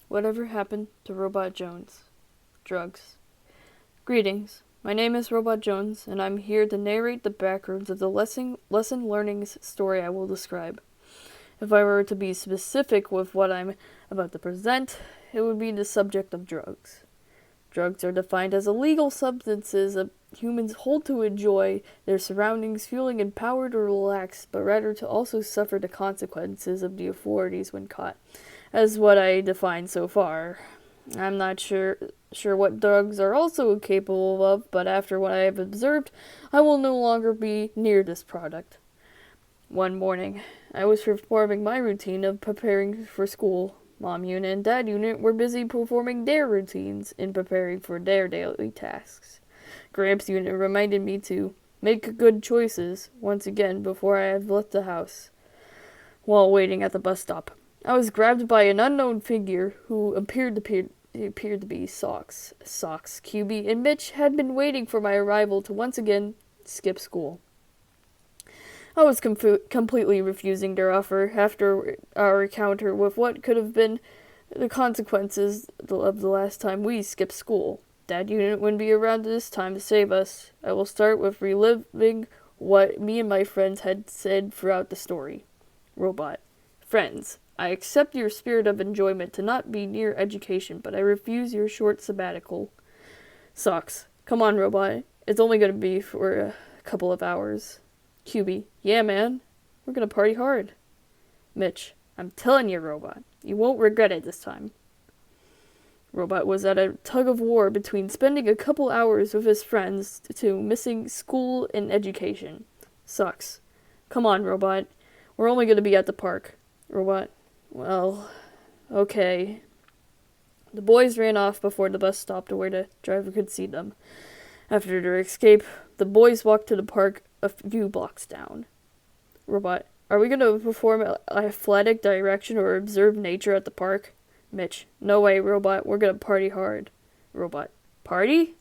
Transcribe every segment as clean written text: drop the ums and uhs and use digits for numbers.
Whatever happened to Robot Jones? Drugs. Greetings. My name is Robot Jones, and I'm here to narrate the backgrounds of the lesson learning story I will describe. If I were to be specific with what I'm about to present, it would be the subject of drugs. Drugs are defined as illegal substances that humans hold to enjoy their surroundings, feeling empowered or relaxed, but rather to also suffer the consequences of the authorities when caught, as what I defined so far. I'm not sure what drugs are also capable of, but after what I have observed, I will no longer be near this product. One morning, I was performing my routine of preparing for school. Mom unit and dad unit were busy performing their routines in preparing for their daily tasks. Gramps unit reminded me to make good choices once again before I had left the house. While waiting at the bus stop, I was grabbed by an unknown figure who appeared to be Socks. Socks, QB, and Mitch had been waiting for my arrival to once again skip school. I was completely refusing their offer after our encounter with what could have been the consequences of the last time we skipped school. Dad unit wouldn't be around this time to save us. I will start with reliving what me and my friends had said throughout the story. Robot. Friends, I accept your spirit of enjoyment to not be near education, but I refuse your short sabbatical. Socks. Come on, Robot. It's only going to be for a couple of hours. QB. Yeah, man. We're going to party hard. Mitch. I'm telling you, Robot. You won't regret it this time. Robot was at a tug-of-war between spending a couple hours with his friends to missing school and education. Socks. Come on, Robot. We're only going to be at the park. Robot. Well, okay. The boys ran off before the bus stopped to where the driver could see them. After their escape, the boys walked to the park a few blocks down. Robot. Are we going to perform athletic direction or observe nature at the park? Mitch. No way, Robot. We're going to party hard. Robot. Party?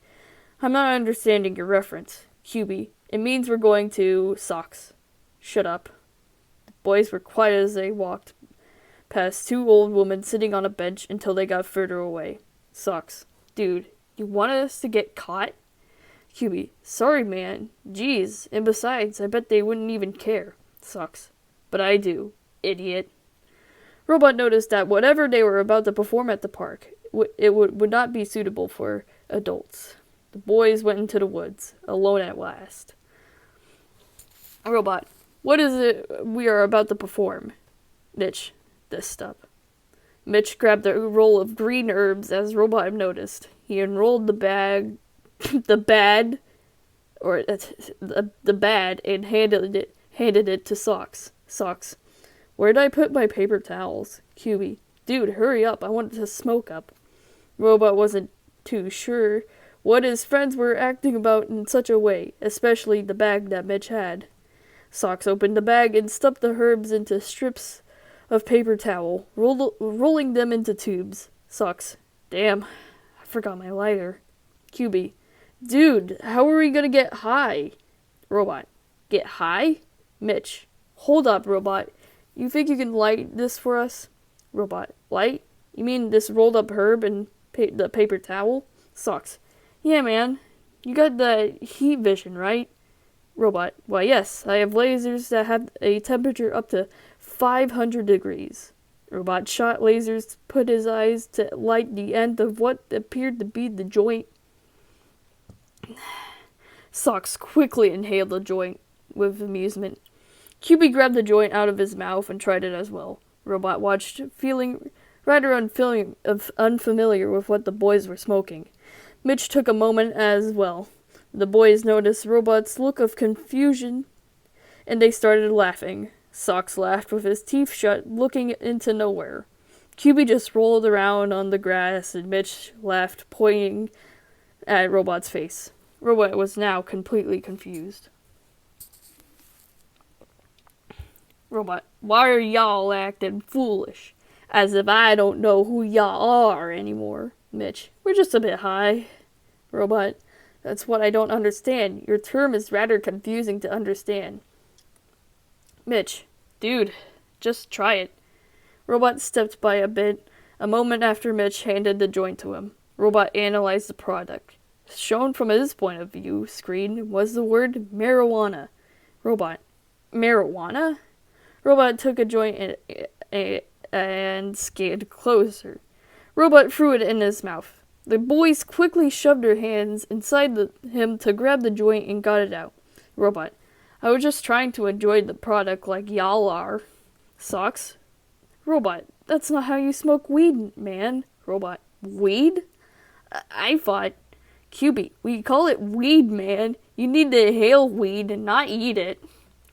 I'm not understanding your reference. QB. It means we're going to Socks. Shut up. The boys were quiet as they walked past two old women sitting on a bench until they got further away. Socks. Dude, you wanted us to get caught? QB. Sorry, man. Jeez. And besides, I bet they wouldn't even care. Socks. But I do. Idiot. Robot noticed that whatever they were about to perform at the park, it would not be suitable for adults. The boys went into the woods, alone at last. Robot. What is it we are about to perform? Mitch. This stuff. Mitch grabbed a roll of green herbs as Robot noticed. He unrolled the bag, the bad, and handed it to Socks. Socks. Where'd I put my paper towels? QB. Dude, hurry up. I wanted to smoke up. Robot wasn't too sure what his friends were acting about in such a way, especially the bag that Mitch had. Socks opened the bag and stuffed the herbs into strips of paper towel, rolling them into tubes. Socks. Damn, I forgot my lighter. QB. Dude, how are we gonna get high? Robot. Get high? Mitch. Hold up, Robot. You think you can light this for us? Robot. Light? You mean this rolled up herb and the paper towel? Socks. Yeah, man. You got the heat vision, right? Robot. Why, yes. I have lasers that have a temperature up to 500 degrees. Robot shot lasers, put his eyes to light the end of what appeared to be the joint. Socks quickly inhaled the joint with amusement. QB grabbed the joint out of his mouth and tried it as well. Robot watched, feeling rather unfamiliar with what the boys were smoking. Mitch took a moment as well. The boys noticed Robot's look of confusion, and they started laughing. Socks laughed with his teeth shut, looking into nowhere. QB just rolled around on the grass, and Mitch laughed, pointing at Robot's face. Robot was now completely confused. Robot. Why are y'all acting foolish? As if I don't know who y'all are anymore. Mitch. We're just a bit high. Robot. That's what I don't understand. Your term is rather confusing to understand. Mitch. Dude, just try it. Robot stepped by a bit A moment after Mitch handed the joint to him, Robot analyzed the product. Shown from his point of view screen was the word marijuana. Robot, marijuana? Robot took a joint and scanned closer. Robot threw it in his mouth. The boys quickly shoved their hands inside him to grab the joint and got it out. Robot, I was just trying to enjoy the product like y'all are. Socks. Robot, that's not how you smoke weed, man. Robot, weed? I thought. QB, we call it weed, man. You need to inhale weed and not eat it.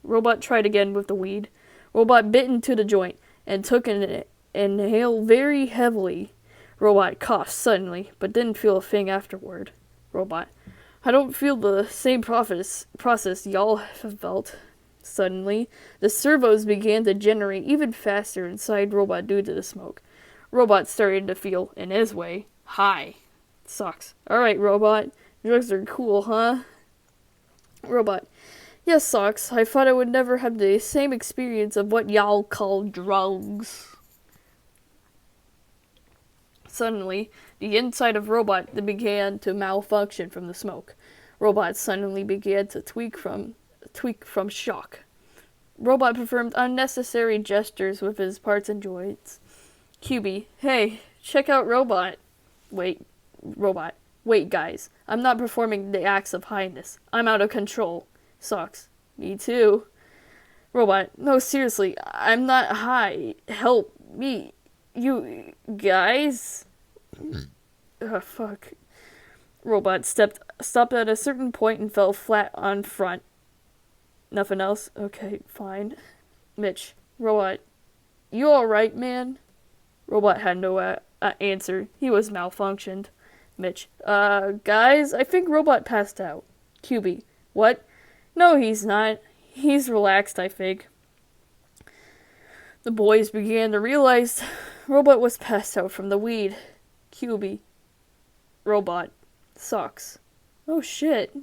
Robot tried again with the weed. Robot bit into the joint and took an inhale very heavily. Robot coughed suddenly, but didn't feel a thing afterward. Robot, I don't feel the same process y'all have felt. Suddenly, the servos began to generate even faster inside Robot due to the smoke. Robot started to feel, in his way, high. Socks. Alright, Robot. Drugs are cool, huh? Robot. Yes, Socks. I thought I would never have the same experience of what y'all call drugs. Suddenly, the inside of Robot began to malfunction from the smoke. Robot suddenly began to tweak from shock. Robot performed unnecessary gestures with his parts and joints. QB, hey, check out Robot. Wait, Robot. Wait, guys. I'm not performing the acts of highness. I'm out of control. Socks. Me too. Robot. No, seriously. I'm not high. Help me. You guys? Fuck. Robot stopped at a certain point and fell flat on front. Nothing else? Okay, fine. Mitch. Robot. You alright, man? Robot had no answer. He was malfunctioned. Mitch. Guys, I think Robot passed out. QB. What? No, he's not. He's relaxed, I think. The boys began to realize Robot was passed out from the weed. QB. Robot. Sucks. Oh, shit.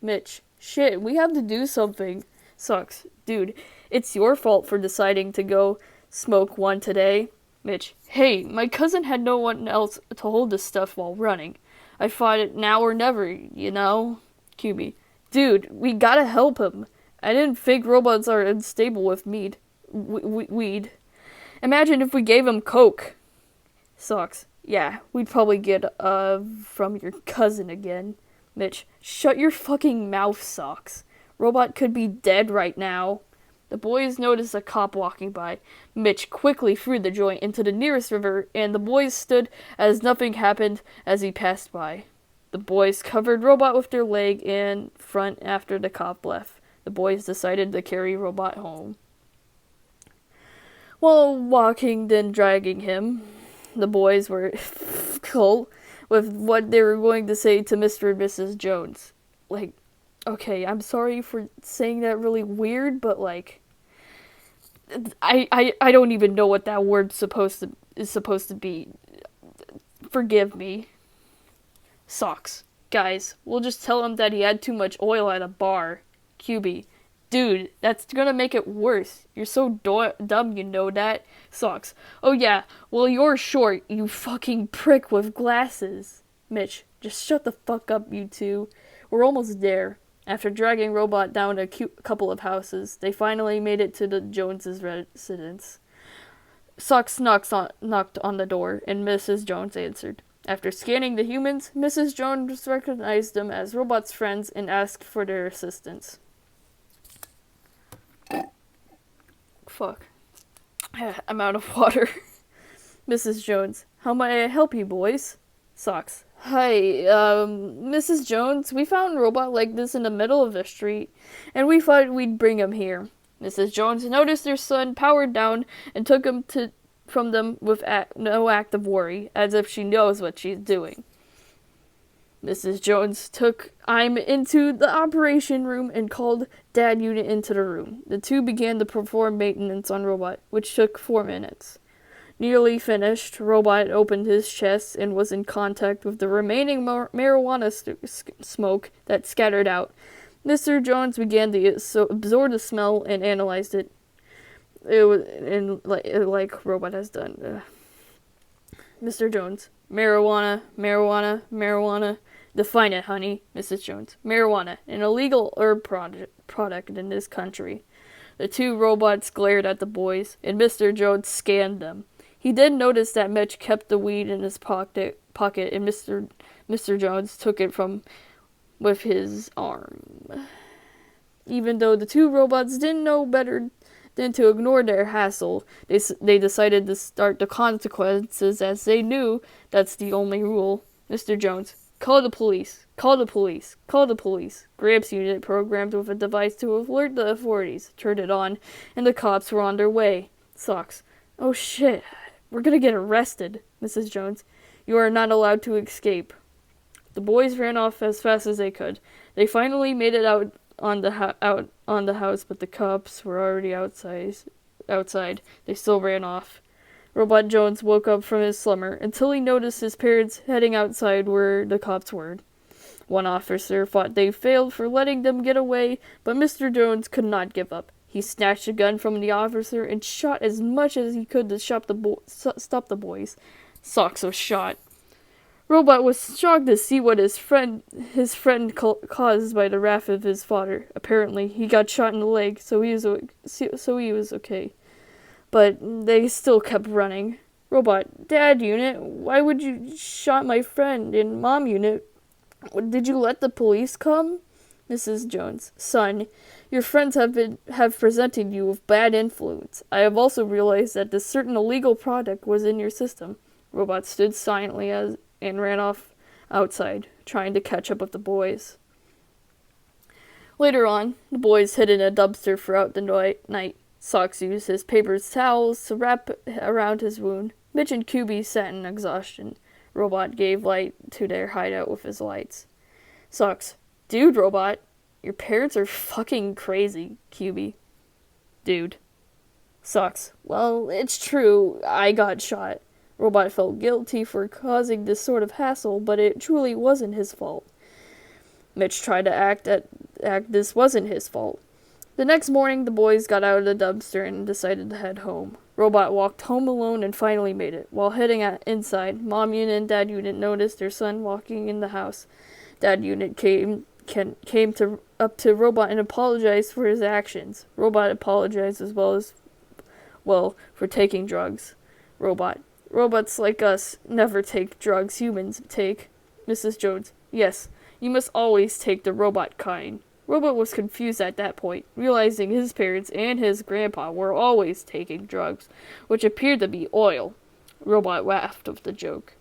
Mitch. Shit, we have to do something. Sucks. Dude, it's your fault for deciding to go smoke one today. Mitch. Hey, my cousin had no one else to hold this stuff while running. I fought it now or never, you know? QB. Dude, we gotta help him. I didn't think robots are unstable with weed. Imagine if we gave him coke. Socks. Yeah, we'd probably get, from your cousin again. Mitch. Shut your fucking mouth, Socks. Robot could be dead right now. The boys noticed a cop walking by. Mitch quickly threw the joint into the nearest river, and the boys stood as nothing happened as he passed by. The boys covered Robot with their leg in front after the cop left. The boys decided to carry Robot home. While walking, then dragging him, the boys were cool with what they were going to say to Mr. and Mrs. Jones. Like, okay, I'm sorry for saying that really weird, but like, I don't even know what that word is supposed to be. Forgive me. Socks. Guys, we'll just tell him that he had too much oil at a bar. QB. Dude, that's gonna make it worse. You're so dumb, you know that. Socks. Oh yeah, well you're short, you fucking prick with glasses. Mitch. Just shut the fuck up, you two. We're almost there. After dragging Robot down a couple of houses, they finally made it to the Joneses' residence. Socks knocked on the door, and Mrs. Jones answered. After scanning the humans, Mrs. Jones recognized them as Robot's friends and asked for their assistance. Fuck. I'm out of water. Mrs. Jones. How may I help you, boys? Socks. Hi, Mrs. Jones, we found a robot like this in the middle of the street, and we thought we'd bring him here. Mrs. Jones noticed their son powered down and took him from them with no act of worry, as if she knows what she's doing. Mrs. Jones took I'm into the operation room and called Dad Unit into the room. The two began to perform maintenance on Robot, which took 4 minutes. Nearly finished, Robot opened his chest and was in contact with the remaining marijuana smoke that scattered out. Mr. Jones began to absorb the smell and analyzed it. It was like Robot has done. Mr. Jones. Marijuana, marijuana, marijuana. Define it, honey, Mrs. Jones. Marijuana, an illegal herb product in this country. The two robots glared at the boys, and Mr. Jones scanned them. He did notice that Mitch kept the weed in his pocket, and Mr. Jones took it from with his arm. Even though the two robots didn't know better than to ignore their hassle, they decided to start the consequences, as they knew that's the only rule. Mr. Jones, call the police. Call the police. Call the police. Gramps unit programmed with a device to alert the authorities. Turned it on, and the cops were on their way. Socks. Oh shit. We're gonna get arrested, Mrs. Jones. You are not allowed to escape. The boys ran off as fast as they could. They finally made it out on the house, but the cops were already outside. They still ran off. Robot Jones woke up from his slumber until he noticed his parents heading outside where the cops were. One officer thought they failed for letting them get away, but Mr. Jones could not give up. He snatched a gun from the officer and shot as much as he could to stop the boys. Socks was shot. Robot was shocked to see what his friend caused by the wrath of his father. Apparently, he got shot in the leg, so he was okay. But they still kept running. Robot, Dad unit, why would you shot my friend? And Mom unit, did you let the police come? Mrs. Jones, son, your friends have presented you with bad influence. I have also realized that this certain illegal product was in your system. Robot stood silently and ran off outside, trying to catch up with the boys. Later on, the boys hid in a dumpster throughout the night. Socks used his paper towels to wrap around his wound. Mitch and QB sat in exhaustion. Robot gave light to their hideout with his lights. Socks, dude, Robot, your parents are fucking crazy, QB. Dude. Socks, well, it's true, I got shot. Robot felt guilty for causing this sort of hassle, but it truly wasn't his fault. Mitch tried to act this wasn't his fault. The next morning, the boys got out of the dumpster and decided to head home. Robot walked home alone and finally made it. While heading inside, Mom Unit and Dad Unit noticed their son walking in the house. Dad Unit came up to Robot and apologized for his actions. Robot apologized as well for taking drugs. Robots like us never take drugs humans take. Mrs. Jones, yes, you must always take the robot kind. Robot was confused at that point, realizing his parents and his grandpa were always taking drugs, which appeared to be oil. Robot laughed with the joke.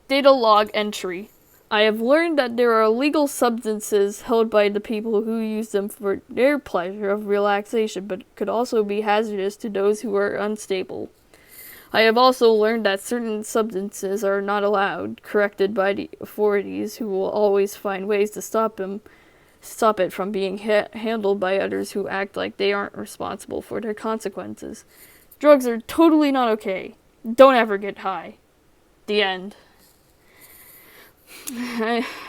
Data log entry. I have learned that there are illegal substances held by the people who use them for their pleasure of relaxation, but could also be hazardous to those who are unstable. I have also learned that certain substances are not allowed, corrected by the authorities, who will always find ways to stop it from being handled by others who act like they aren't responsible for their consequences. Drugs are totally not okay. Don't ever get high. The end.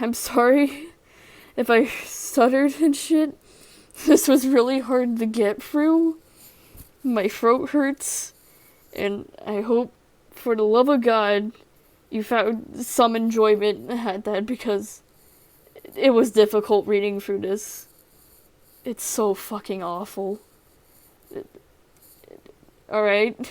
I'm sorry if I stuttered and shit. This was really hard to get through. My throat hurts. And I hope, for the love of God, you found some enjoyment at that, because it was difficult reading through this. It's so fucking awful. Alright.